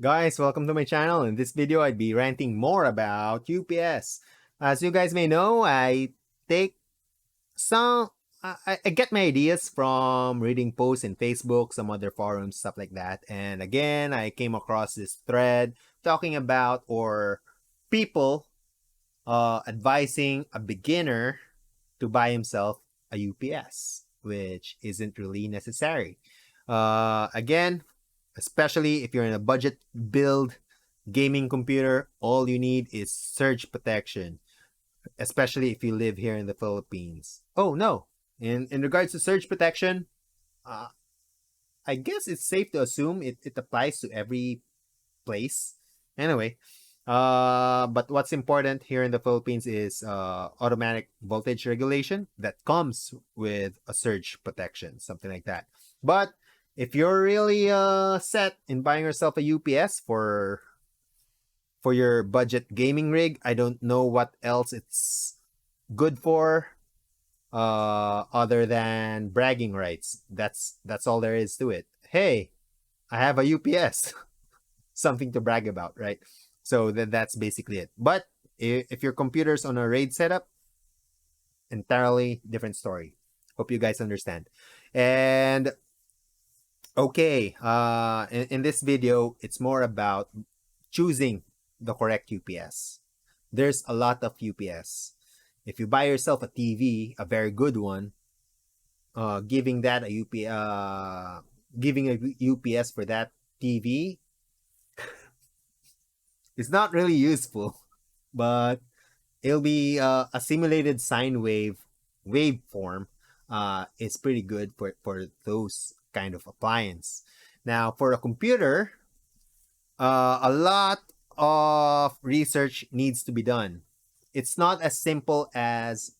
Guys, welcome to my channel. In this video, I'd be ranting more about UPS. As you guys may know, I take some, I get my ideas from reading posts in Facebook, some other forums, stuff like that. And again, I came across this thread talking about or people advising a beginner to buy himself a UPS, which isn't really necessary. Again, especially if you're in a budget build gaming computer, all you need is surge protection, especially if you live here in the Philippines. Oh no, in regards to surge protection, uh, I guess it's safe to assume it applies to every place. Anyway, but what's important here in the Philippines is automatic voltage regulation that comes with a surge protection, something like that. But if you're really set in buying yourself a UPS for your budget gaming rig, I don't know what else it's good for other than bragging rights. That's all there is to it. Hey, I have a UPS. Something to brag about, right? So that's basically it. But if your computer's on a RAID setup, entirely different story. Hope you guys understand. And okay, in this video, it's more about choosing the correct UPS. There's a lot of UPS. If you buy yourself a TV, a very good one, giving that a giving a UPS for that TV is not really useful, but it'll be a simulated sine waveform. It's pretty good for those kind of appliance. Now, for a computer, a lot of research needs to be done. It's not as simple as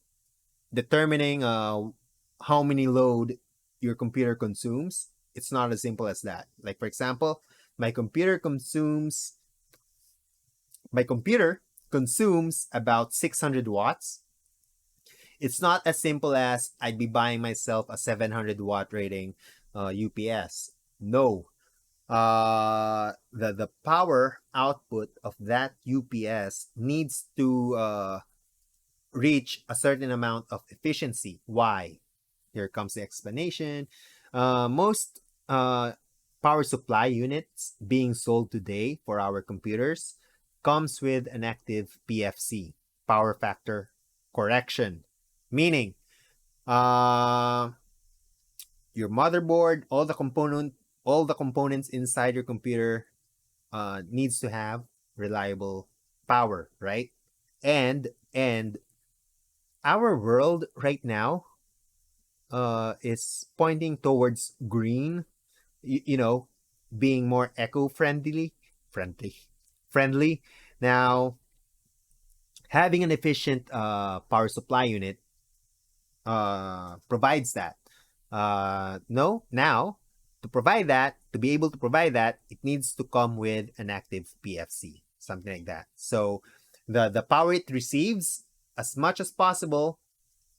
determining how many load your computer consumes. It's not as simple as that. Like for example, my computer consumes about 600 watts. It's not as simple as I'd be buying myself a 700 watt rating UPS. No. The power output of that UPS needs to reach a certain amount of efficiency. Why? Here comes the explanation. Most power supply units being sold today for our computers comes with an active PFC, power factor correction, meaning uh, your motherboard, all the components inside your computer needs to have reliable power, right? And our world right now is pointing towards green, you know, being more friendly, friendly. Now, having an efficient power supply unit provides that. No, now to be able to provide that, it needs to come with an active PFC, something like that. So the power it receives, as much as possible,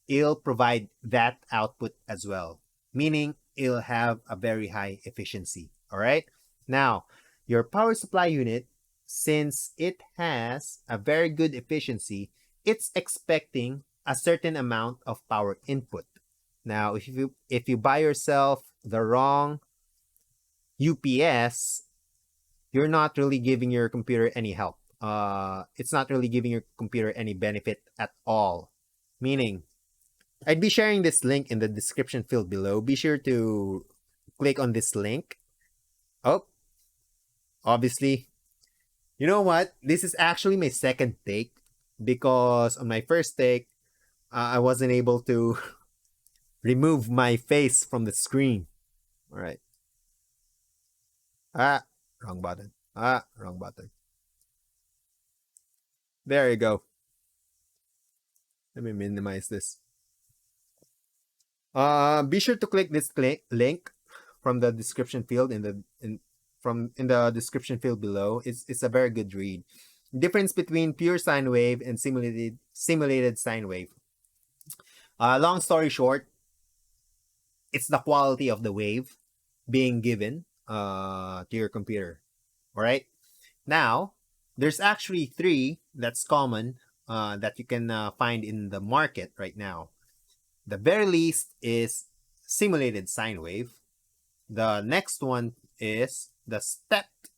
it'll provide that output as well, meaning it'll have a very high efficiency. All right. Now, your power supply unit, since it has a very good efficiency, it's expecting a certain amount of power input. Now, if you buy yourself the wrong UPS, you're not really giving your computer any help. It's not really giving your computer any benefit at all. Meaning, I'd be sharing this link in the description field below. Be sure to click on this link. Oh, obviously, you know what? This is actually my second take because on my first take, I wasn't able to remove my face from the screen. All right. Ah, wrong button. Ah, wrong button. There you go. Let me minimize this. Be sure to click this link from the description field in the description field below. It's a very good read. Difference between pure sine wave and simulated sine wave. Long story short, it's the quality of the wave being given to your computer. All right. Now, there's actually three that's common that you can find in the market right now. The very least is simulated sine wave. The next one is the stepped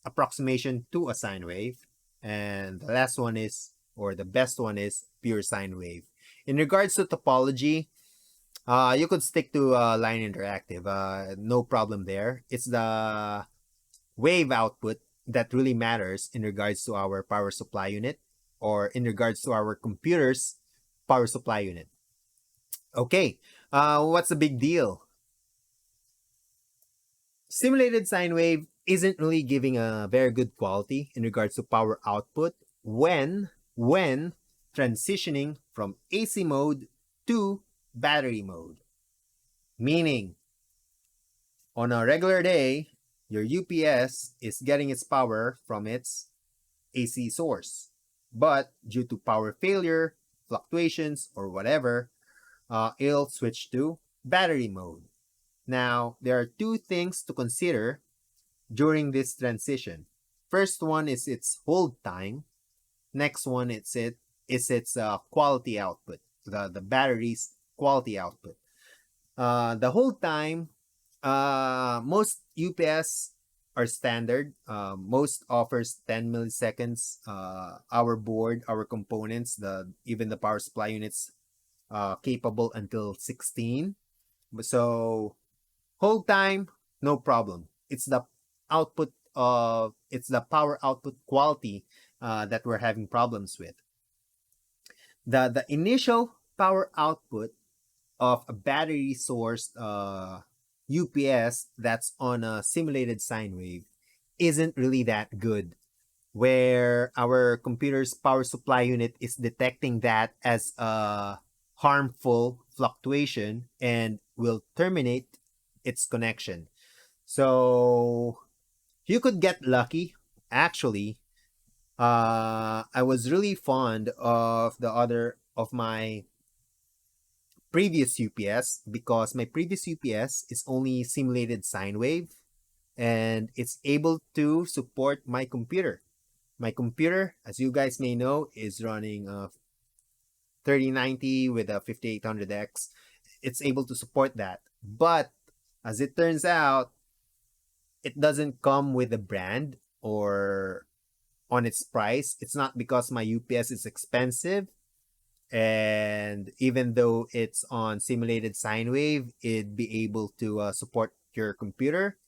approximation to a sine wave. And the last one is, or the best one is, pure sine wave. In regards to topology, you could stick to line interactive. No problem there. It's the wave output that really matters in regards to our power supply unit or in regards to our computer's power supply unit. Okay, what's the big deal? Simulated sine wave isn't really giving a very good quality in regards to power output when transitioning from AC mode to battery mode. Meaning, on a regular day, your UPS is getting its power from its AC source. But due to power failure, fluctuations, or whatever, it'll switch to battery mode. Now, there are two things to consider during this transition. First one is its hold time. Next one is its quality output, the battery's quality output. The hold time, most UPS are standard. Most offers 10 milliseconds. Our board, our components, even the power supply units, capable until 16. So hold time, no problem. It's the power output quality that we're having problems with. The initial power output of a battery sourced UPS that's on a simulated sine wave isn't really that good, where our computer's power supply unit is detecting that as a harmful fluctuation and will terminate its connection. So you could get lucky. Actually, I was really fond of my previous UPS because my previous UPS is only simulated sine wave and it's able to support my computer. My computer, as you guys may know, is running a 3090 with a 5800X. It's able to support that. But as it turns out, it doesn't come with a brand or on its price. It's not because my UPS is expensive. And even though it's on simulated sine wave, it'd be able to support your computer.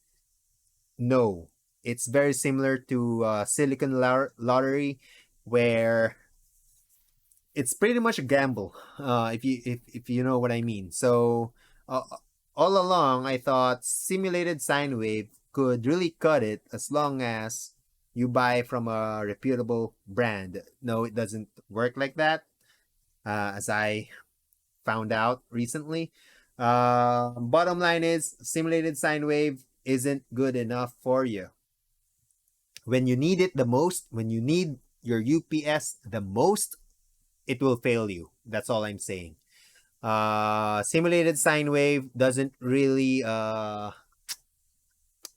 No, it's very similar to Silicon Lottery, where it's pretty much a gamble. If you know what I mean. So uh, all along, I thought simulated sine wave could really cut it as long as you buy from a reputable brand. No, it doesn't work like that. As I found out recently. Bottom line is simulated sine wave isn't good enough for you. When you need it the most, when you need your UPS the most, it will fail you. That's all I'm saying. Simulated sine wave doesn't really go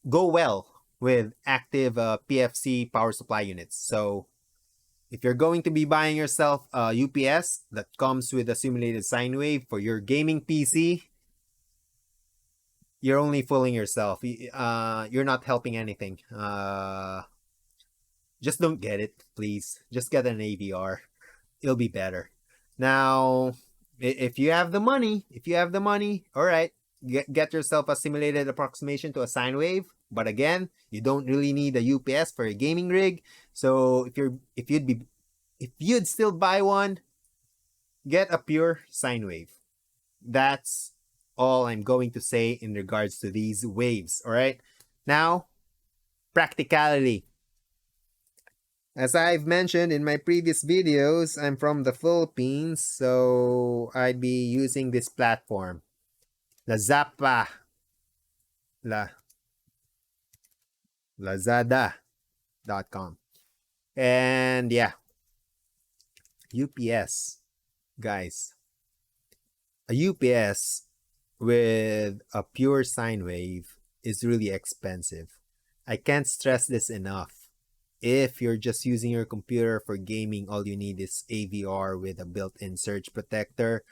well with active PFC power supply units. So if you're going to be buying yourself a UPS that comes with a simulated sine wave for your gaming PC, you're only fooling yourself. You're not helping anything. Just don't get it, please. Just get an AVR. It'll be better. Now, if you have the money, all right, get yourself a simulated approximation to a sine wave. But again, you don't really need a UPS for a gaming rig. So if you'd still buy one, get a pure sine wave. That's all I'm going to say in regards to these waves. All right. Now, practicality. As I've mentioned in my previous videos, I'm from the Philippines, so I'd be using this platform, Lazapa, La, Lazada.com. And yeah, UPS, guys. A UPS with a pure sine wave is really expensive. I can't stress this enough. If you're just using your computer for gaming, all you need is AVR with a built-in surge protector.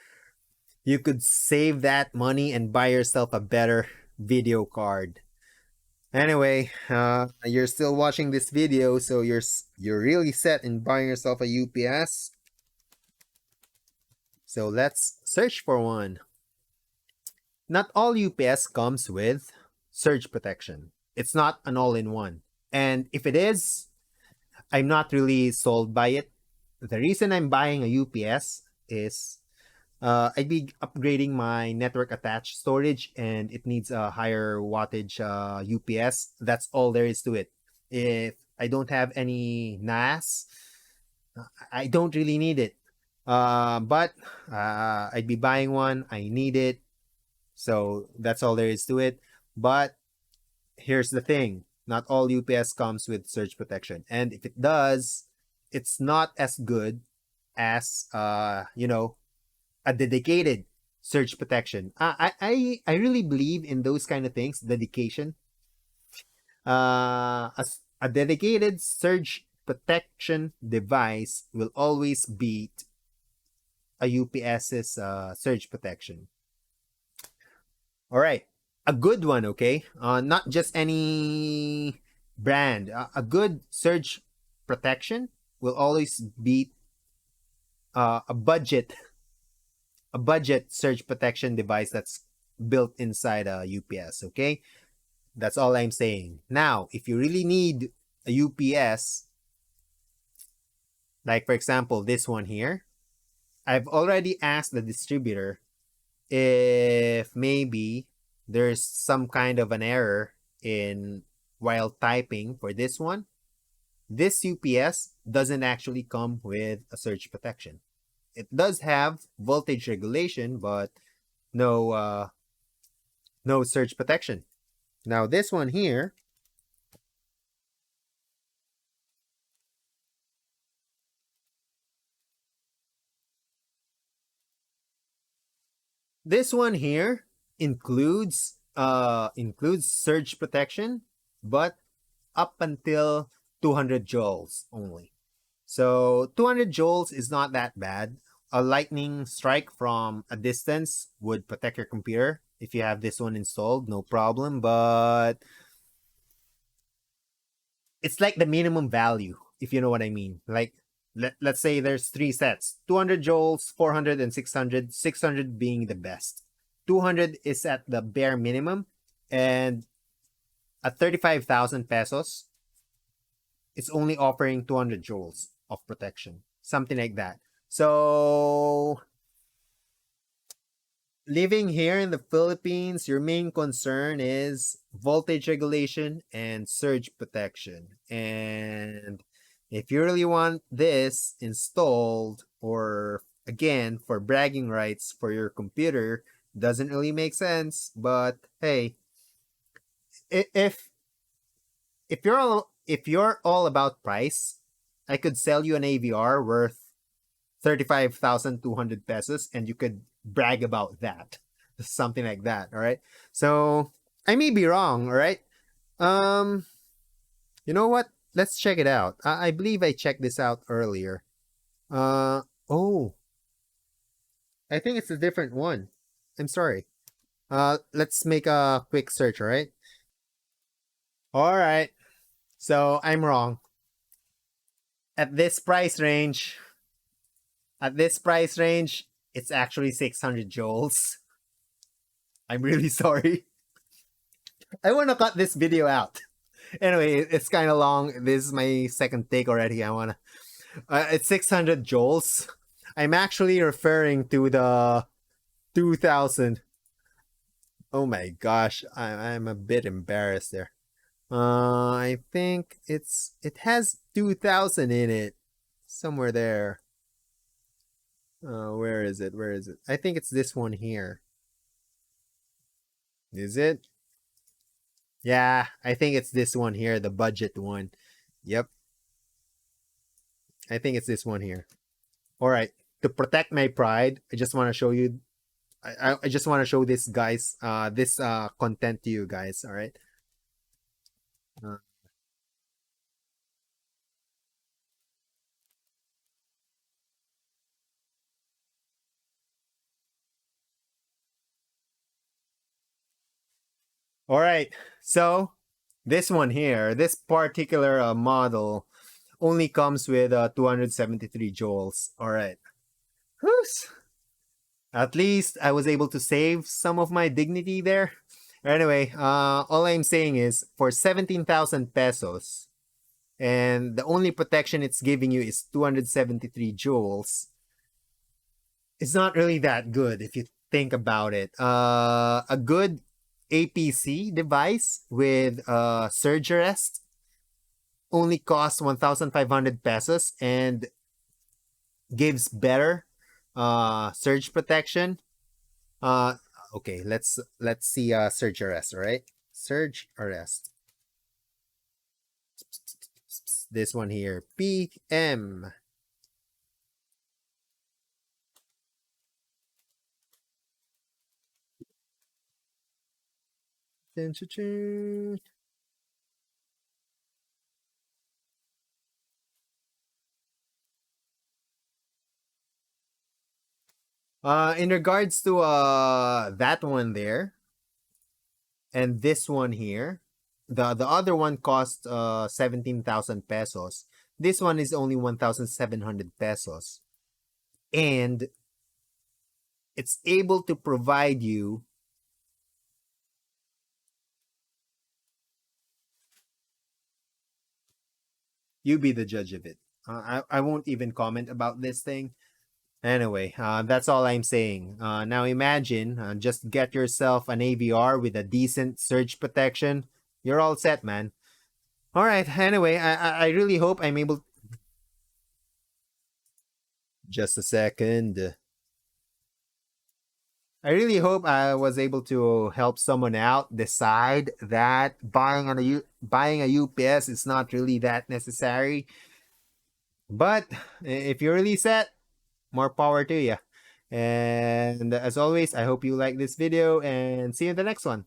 You could save that money and buy yourself a better video card. Anyway, you're still watching this video, so you're really set in buying yourself a UPS. So let's search for one. Not all UPS comes with surge protection. It's not an all-in-one. And if it is, I'm not really sold by it. The reason I'm buying a UPS is I'd be upgrading my network attached storage and it needs a higher wattage UPS. That's all there is to it. If I don't have any NAS, I don't really need it. But I'd be buying one. I need it. So that's all there is to it. But here's the thing. Not all UPS comes with surge protection. And if it does, it's not as good as a dedicated surge protection. I really believe in those kind of things, dedication. A dedicated surge protection device will always beat a UPS's surge protection. All right, a good one, okay? Not just any brand. A good surge protection will always beat a budget surge protection device that's built inside a UPS, okay? That's all I'm saying. Now, if you really need a UPS, like for example, this one here, I've already asked the distributor if maybe there's some kind of an error in while typing for this one. This UPS doesn't actually come with a surge protection. It does have voltage regulation, but no surge protection. Now this one here, includes surge protection, but up until 200 joules only. So 200 joules is not that bad. A lightning strike from a distance would protect your computer. If you have this one installed, no problem. But it's like the minimum value, if you know what I mean. Like, let's say there's three sets: 200 joules, 400, and 600. 600 being the best. 200 is at the bare minimum, and at 35,000 pesos, it's only offering 200 joules of protection, something like that. So living here in the Philippines, your main concern is voltage regulation and surge protection. And if you really want this installed, or again, for bragging rights for your computer, doesn't really make sense. But hey, if you're all about price, I could sell you an AVR worth 35,200 pesos and you could brag about that. Something like that, all right? So, I may be wrong, all right? Um, you know what? Let's check it out. I believe I checked this out earlier. Oh, I think it's a different one. I'm sorry. Let's make a quick search, all right? All right. So, I'm wrong. At this price range, it's actually 600 joules. I'm really sorry. I want to cut this video out. Anyway, it's kind of long. This is my second take already. It's 600 joules. I'm actually referring to the 2000. Oh my gosh, I'm a bit embarrassed there. I think it has 2000 in it, somewhere there. Where is it? Where is it? I think it's this one here. Is it? Yeah, I think it's this one here, the budget one. Yep, I think it's this one here. All right, to protect my pride, I just want to show you. I just want to show this content to you guys. All right. Uh, all right. So this one here, this particular model only comes with 273 joules. All right. Whews. At least I was able to save some of my dignity there. Anyway, all I'm saying is for 17,000 pesos, and the only protection it's giving you is 273 joules, it's not really that good if you think about it. A good APC device with surge arrest only costs 1,500 pesos and gives better surge protection. Uh, okay, let's see surge arrest, all right? Surge arrest. This one here, PM. In regards to that one there and this one here, the other one cost 17,000 pesos. This one is only 1,700 pesos, and it's able to provide you. You be the judge of it. I won't even comment about this thing. Anyway, that's all I'm saying. Now imagine, just get yourself an AVR with a decent surge protection. You're all set, man. All right. Anyway, I really hope I'm able. Just a second. I really hope I was able to help someone out decide that buying a UPS is not really that necessary. But if you're really set, more power to you. And as always, I hope you like this video and see you in the next one.